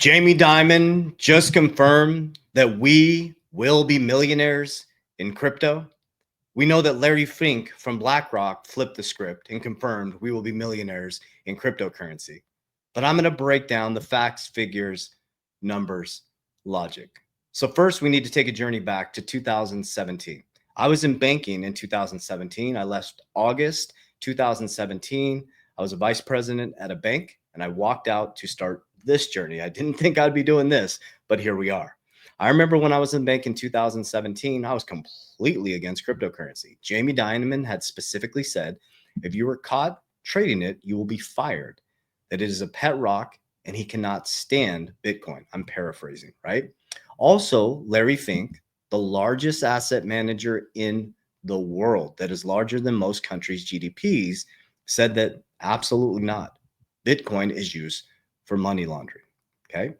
Jamie Dimon just confirmed that we will be millionaires in crypto. We know that Larry Fink from BlackRock flipped the script and confirmed we will be millionaires in cryptocurrency. But I'm going to break down the facts, figures, numbers, logic. So first, we need to take a journey back to 2017. I was in banking in 2017. I left August 2017. I was a vice president at a bank, and I walked out to start this journey. I didn't think I'd be doing this, but here we are. I remember when I was in bank in 2017, I was completely against cryptocurrency. Jamie Dimon had specifically said, if you were caught trading it, you will be fired, that it is a pet rock and he cannot stand Bitcoin. I'm paraphrasing, right? Also, Larry Fink, the largest asset manager in the world that is larger than most countries' GDPs, said that absolutely not. Bitcoin is used for money laundering. Okay.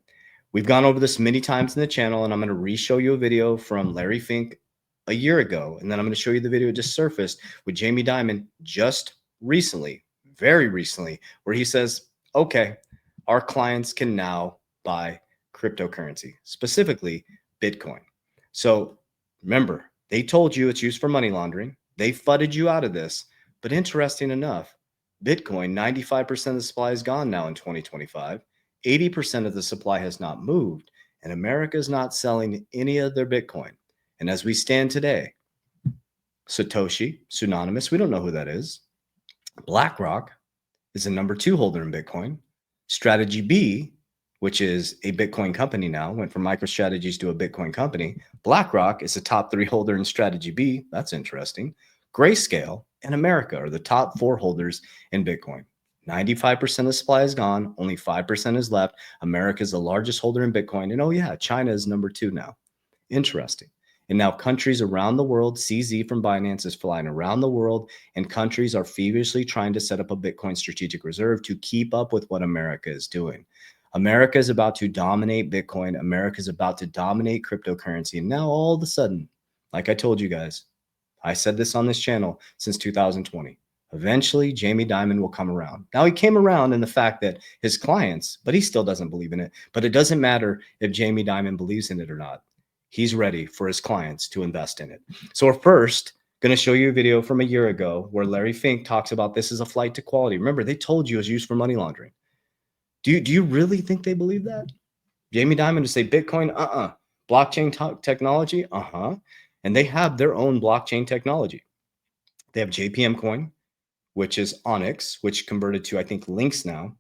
We've gone over this many times in the channel, and I'm going to re-show you a video from Larry Fink a year ago. And then I'm going to show you the video that just surfaced with Jamie Dimon just recently, very recently, where he says, okay, our clients can now buy cryptocurrency, specifically Bitcoin. So remember, they told you it's used for money laundering. They fudded you out of this. But interesting enough, Bitcoin, 95% of the supply is gone now in 2025. 80% of the supply has not moved, and America is not selling any of their Bitcoin. And as we stand today, Satoshi, pseudonymous, we don't know who that is. BlackRock is the number 2 holder in Bitcoin. Strategy B, which is a Bitcoin company now, went from MicroStrategies to a Bitcoin company. BlackRock is the top 3 holder in Strategy B. That's interesting. Grayscale and America are the top 4 holders in Bitcoin. 95% of the supply is gone. Only 5% is left. America is the largest holder in Bitcoin. And oh yeah, China is number 2 now. Interesting. And now countries around the world, CZ from Binance is flying around the world, and countries are feverishly trying to set up a Bitcoin strategic reserve to keep up with what America is doing. America is about to dominate Bitcoin. America is about to dominate cryptocurrency. And now all of a sudden, like I told you guys, I said this on this channel since 2020. Eventually, Jamie Dimon will come around. Now, he came around in the fact that his clients, but he still doesn't believe in it. But it doesn't matter if Jamie Dimon believes in it or not. He's ready for his clients to invest in it. So we're first going to show you a video from a year ago where Larry Fink talks about this is a flight to quality. Remember, they told you it was used for money laundering. Do you really think they believe that? Jamie Dimon to say Bitcoin, blockchain technology, and they have their own blockchain technology. They have JPM coin, which is Onyx, which converted to, I think, Links now.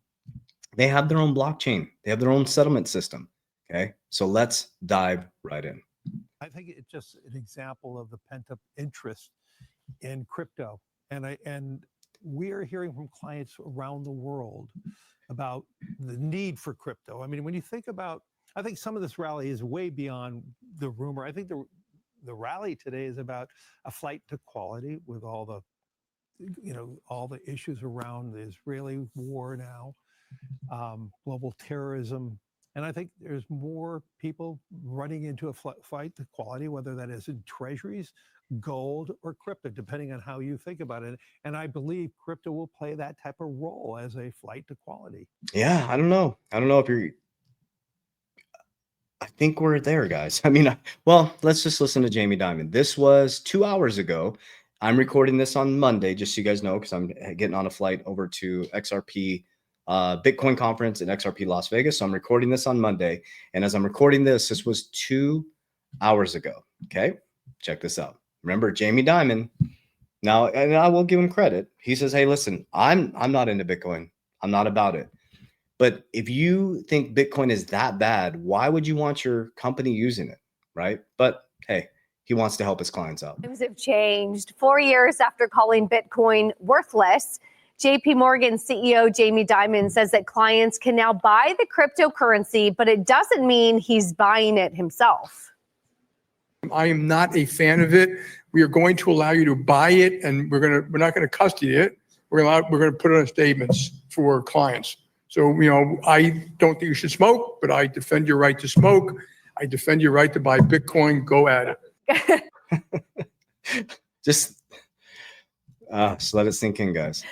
They have their own blockchain. They have their own settlement system. Okay, so let's dive right in. I think it's just an example of the pent-up interest in crypto. And we are hearing from clients around the world about the need for crypto. I mean, when you think about, I think some of this rally is way beyond the rumor. I think the rally today is about a flight to quality with all the, all the issues around the Israeli war now, global terrorism. And I think there's more people running into a flight to quality, whether that is in treasuries, gold, or crypto, depending on how you think about it. And I believe crypto will play that type of role as a flight to quality. Yeah, I don't know. I don't know if you're... I think we're there, guys. I mean, well, let's just listen to Jamie Dimon. This was 2 hours ago. I'm recording this on Monday, just so you guys know, because I'm getting on a flight over to Xrp Bitcoin conference in Xrp Las Vegas. So I'm recording this on Monday. And as I'm recording this, this was 2 hours ago. Okay, check this out. Remember, Jamie Dimon. Now, and I will give him credit. He says, hey, listen, I'm not into Bitcoin. I'm not about it. But if you think Bitcoin is that bad, why would you want your company using it, right? But hey, he wants to help his clients out. Times have changed. 4 years after calling Bitcoin worthless, JP Morgan CEO Jamie Dimon says that clients can now buy the cryptocurrency, but it doesn't mean he's buying it himself. I am not a fan of it. We are going to allow you to buy it, and we're not going to custody it. We're going to put it on statements for clients. So, I don't think you should smoke, but I defend your right to smoke. I defend your right to buy Bitcoin. Go at it. Just let it sink in, guys.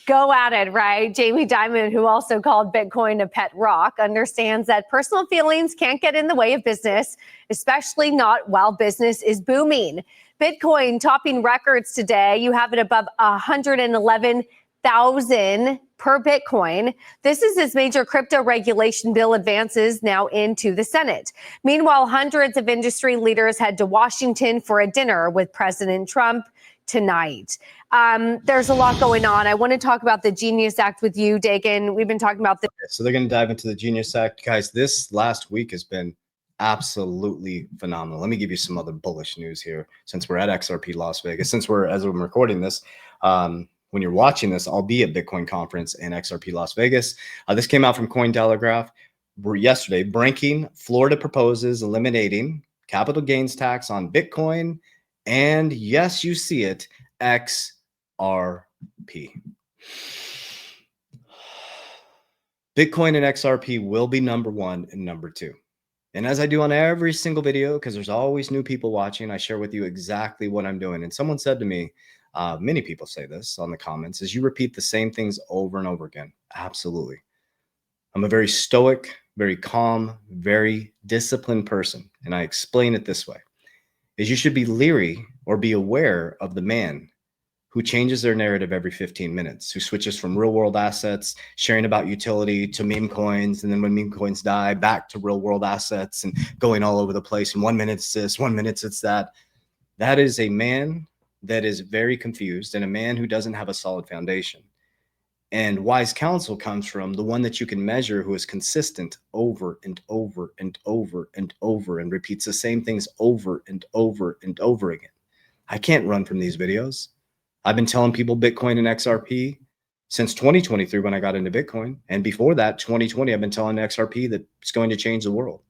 Go at it, right? Jamie Dimon, who also called Bitcoin a pet rock, understands that personal feelings can't get in the way of business, especially not while business is booming. Bitcoin topping records today. You have it above 111,000 per Bitcoin. This is as major crypto regulation bill advances now into the Senate. Meanwhile, hundreds of industry leaders head to Washington for a dinner with President Trump tonight. There's a lot going on. I want to talk about the Genius Act with you, Dagan. We've been talking about this. So they're going to dive into the Genius Act. Guys, this last week has been absolutely phenomenal. Let me give you some other bullish news here since we're at XRP Las Vegas. As I'm recording this, when you're watching this, I'll be at Bitcoin conference in XRP Las Vegas. This came out from Cointelegraph yesterday. Breaking, Florida proposes eliminating capital gains tax on Bitcoin. And yes, you see it, XRP. Bitcoin and XRP will be number one and number two. And as I do on every single video, because there's always new people watching, I share with you exactly what I'm doing. And someone said to me, many people say this on the comments, is you repeat the same things over and over again. Absolutely. I'm a very stoic, very calm, very disciplined person. And I explain it this way, is you should be leery or be aware of the man who changes their narrative every 15 minutes, who switches from real world assets, sharing about utility, to meme coins. And then when meme coins die, back to real world assets and going all over the place. And 1 minute it's this, 1 minute it's that. That is a man that is very confused and a man who doesn't have a solid foundation. And wise counsel comes from the one that you can measure, who is consistent over and over and over and over and repeats the same things over and over and over again. I can't run from these videos. I've been telling people Bitcoin and XRP since 2023 when I got into Bitcoin. And before that, 2020, I've been telling XRP that it's going to change the world.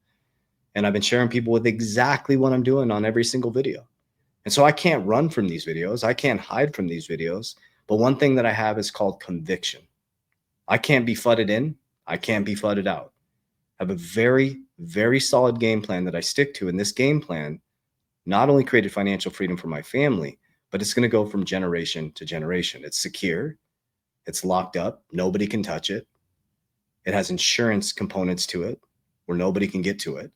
And I've been sharing people with exactly what I'm doing on every single video. And so I can't run from these videos. I can't hide from these videos. But one thing that I have is called conviction. I can't be fudded in. I can't be fudded out. I have a very, very solid game plan that I stick to. And this game plan not only created financial freedom for my family, but it's going to go from generation to generation. It's secure. It's locked up. Nobody can touch it. It has insurance components to it where nobody can get to it.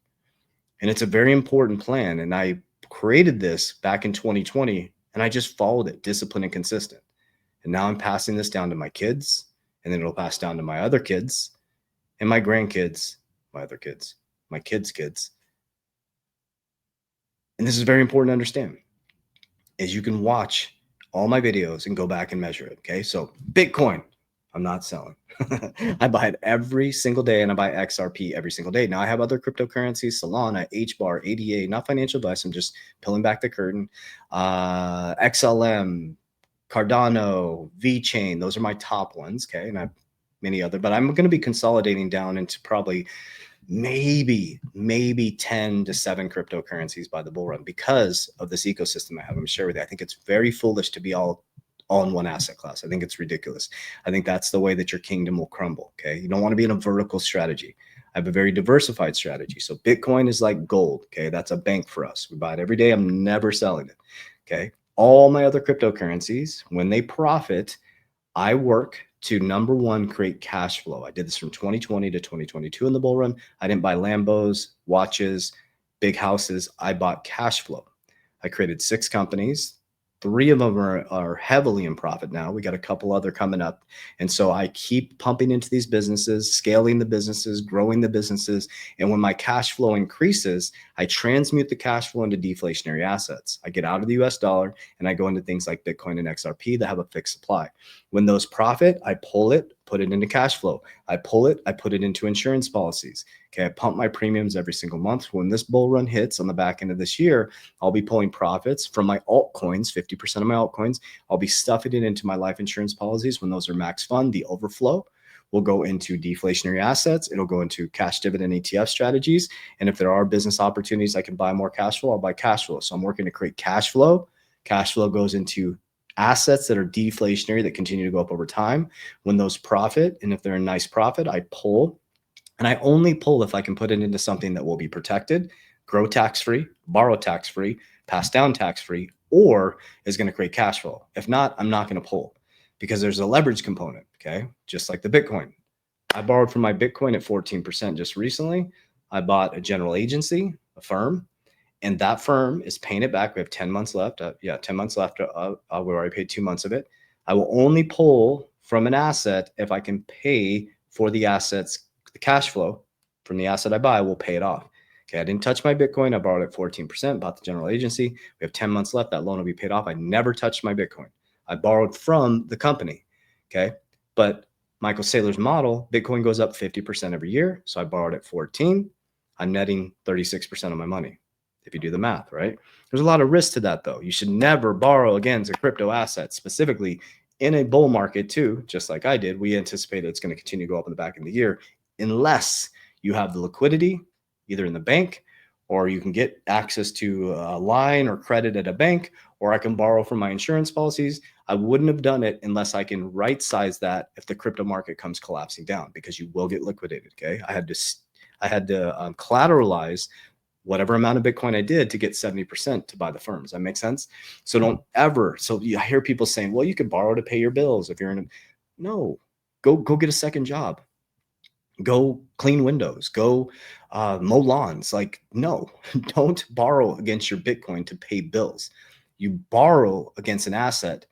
And it's a very important plan. And I created this back in 2020 and I just followed it, disciplined and consistent. And now I'm passing this down to my kids, and then it'll pass down to my other kids and my grandkids, my other kids, my kids' kids. And this is very important to understand, is you can watch all my videos and go back and measure it. Okay. So Bitcoin, I'm not selling. I buy it every single day, and I buy XRP every single day. Now I have other cryptocurrencies, Solana, HBAR, ADA, not financial advice. I'm just peeling back the curtain. XLM, Cardano, VeChain, those are my top ones. Okay. And I have many other, but I'm going to be consolidating down into probably maybe 10 to 7 cryptocurrencies by the bull run because of this ecosystem I have. I'm going to share with you. I think it's very foolish to be all in one asset class. I think it's ridiculous. I think that's the way that your kingdom will crumble. Okay. You don't want to be in a vertical strategy. I have a very diversified strategy. So Bitcoin is like gold. Okay. That's a bank for us. We buy it every day. I'm never selling it. Okay. All my other cryptocurrencies, when they profit, I work to, number one, create cash flow. I did this from 2020 to 2022 in the bull run. I didn't buy Lambos, watches, big houses. I bought cash flow. I created 6 companies. 3 of them are heavily in profit now. We got a couple other coming up. And so I keep pumping into these businesses, scaling the businesses, growing the businesses. And when my cash flow increases, I transmute the cash flow into deflationary assets. I get out of the US dollar and I go into things like Bitcoin and XRP that have a fixed supply. When those profit, I pull it, put it into cash flow. I pull it, I put it into insurance policies. Okay, I pump my premiums every single month. When this bull run hits on the back end of this year, I'll be pulling profits from my altcoins, 50% of my altcoins. I'll be stuffing it into my life insurance policies. When those are max fund, the overflow will go into deflationary assets. It'll go into cash dividend ETF strategies. And if there are business opportunities I can buy more cash flow, I'll buy cash flow. So I'm working to create cash flow. Cash flow goes into assets that are deflationary that continue to go up over time. When those profit, and if they're a nice profit, I pull. And I only pull if I can put it into something that will be protected, grow tax-free, borrow tax-free, pass down tax-free, or is going to create cash flow. If not, I'm not going to pull, because there's a leverage component. Okay. Just like the Bitcoin. I borrowed from my Bitcoin at 14% just recently. I bought a general agency, a firm, and that firm is paying it back. We have 10 months left. 10 months left. We already paid 2 months of it. I will only pull from an asset if I can pay for the assets, the cash flow from the asset I buy will pay it off. Okay, I didn't touch my Bitcoin. I borrowed at 14%, bought the general agency. We have 10 months left. That loan will be paid off. I never touched my Bitcoin. I borrowed from the company. Okay, but Michael Saylor's model, Bitcoin goes up 50% every year. So I borrowed at 14. I'm netting 36% of my money. If you do the math, right? There's a lot of risk to that though. You should never borrow against a crypto asset, specifically in a bull market too, just like I did. We anticipate it's going to continue to go up in the back end of the year unless you have the liquidity either in the bank or you can get access to a line or credit at a bank, or I can borrow from my insurance policies. I wouldn't have done it unless I can right size that if the crypto market comes collapsing down, because you will get liquidated. Okay. I had to collateralize whatever amount of Bitcoin I did to get 70% to buy the firm. Does that make sense? So don't ever. So you hear people saying, well, you could borrow to pay your bills if you're in a, no, go get a second job. Go clean windows, go mow lawns. Like, no, don't borrow against your Bitcoin to pay bills. You borrow against an asset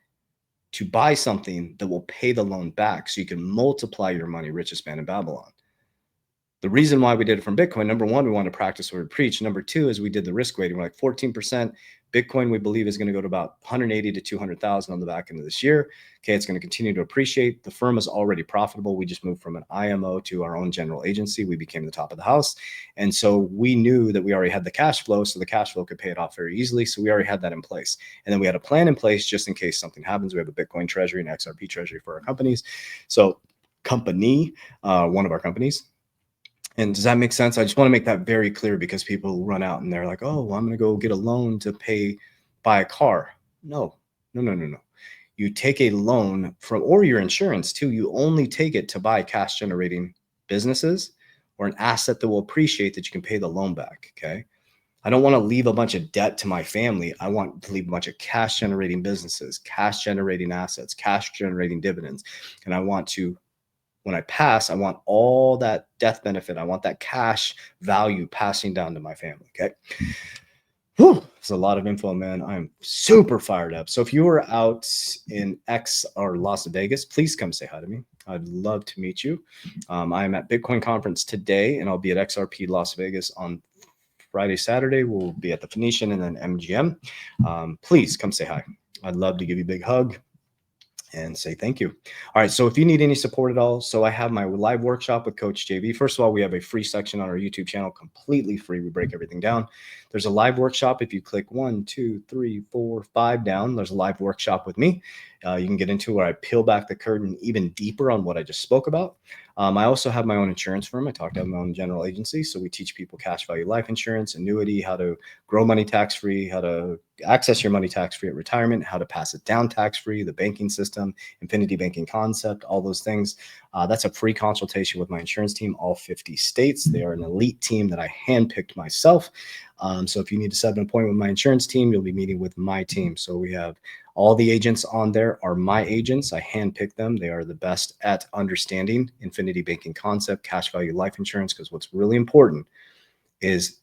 to buy something that will pay the loan back so you can multiply your money, richest man in Babylon. The reason why we did it from Bitcoin, number one, we want to practice what we preach. Number two is we did the risk weighting. We're like 14%. Bitcoin, we believe, is going to go to about 180 to 200,000 on the back end of this year. Okay, it's going to continue to appreciate. The firm is already profitable. We just moved from an IMO to our own general agency. We became the top of the house. And so we knew that we already had the cash flow, so the cash flow could pay it off very easily. So we already had that in place. And then we had a plan in place just in case something happens. We have a Bitcoin treasury and XRP treasury for our companies. So one of our companies. And does that make sense? I just want to make that very clear because people run out and they're like, oh, well, I'm going to go get a loan to buy a car. No. You take a loan from, or your insurance too. You only take it to buy cash generating businesses or an asset that will appreciate that you can pay the loan back. Okay. I don't want to leave a bunch of debt to my family. I want to leave a bunch of cash generating businesses, cash generating assets, cash generating dividends. And I want to, when I pass, I want all that death benefit. I want that cash value passing down to my family. Okay. Whew, it's a lot of info, man. I'm super fired up. So if you are out in Las Vegas, please come say hi to me. I'd love to meet you. I'm at Bitcoin conference today, and I'll be at XRP Las Vegas on Friday, Saturday. We'll be at the Phoenician and then MGM. Please come say hi. I'd love to give you a big hug and say thank you. All right. So if you need any support at all, so I have my live workshop with Coach JV. First of all, we have a free section on our YouTube channel, completely free. We break everything down. There's a live workshop. If you click 1, 2, 3, 4, 5 down, there's a live workshop with me. You can get into where I peel back the curtain even deeper on what I just spoke about. I also have my own insurance firm. I talked about my own general agency. So we teach people cash value life insurance, annuity, how to grow money tax-free, how to access your money tax-free at retirement, how to pass it down tax-free, the banking system, infinity banking concept, all those things. That's a free consultation with my insurance team, all 50 states. They are an elite team that I handpicked myself. So if you need to set an appointment with my insurance team, you'll be meeting with my team. So we have all the agents on there are my agents. I handpicked them. They are the best at understanding infinity banking concept, cash value life insurance, because what's really important is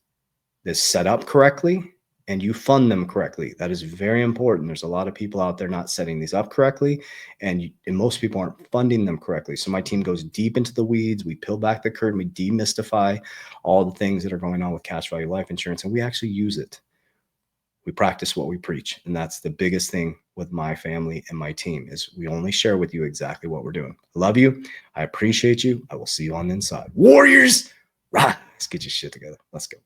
this set up correctly and you fund them correctly. That is very important. There's a lot of people out there not setting these up correctly, and most people aren't funding them correctly. So my team goes deep into the weeds. We peel back the curtain. We demystify all the things that are going on with cash value life insurance, and we actually use it. We practice what we preach. And that's the biggest thing with my family and my team is we only share with you exactly what we're doing. I love you. I appreciate you. I will see you on the inside. Warriors, let's get your shit together. Let's go.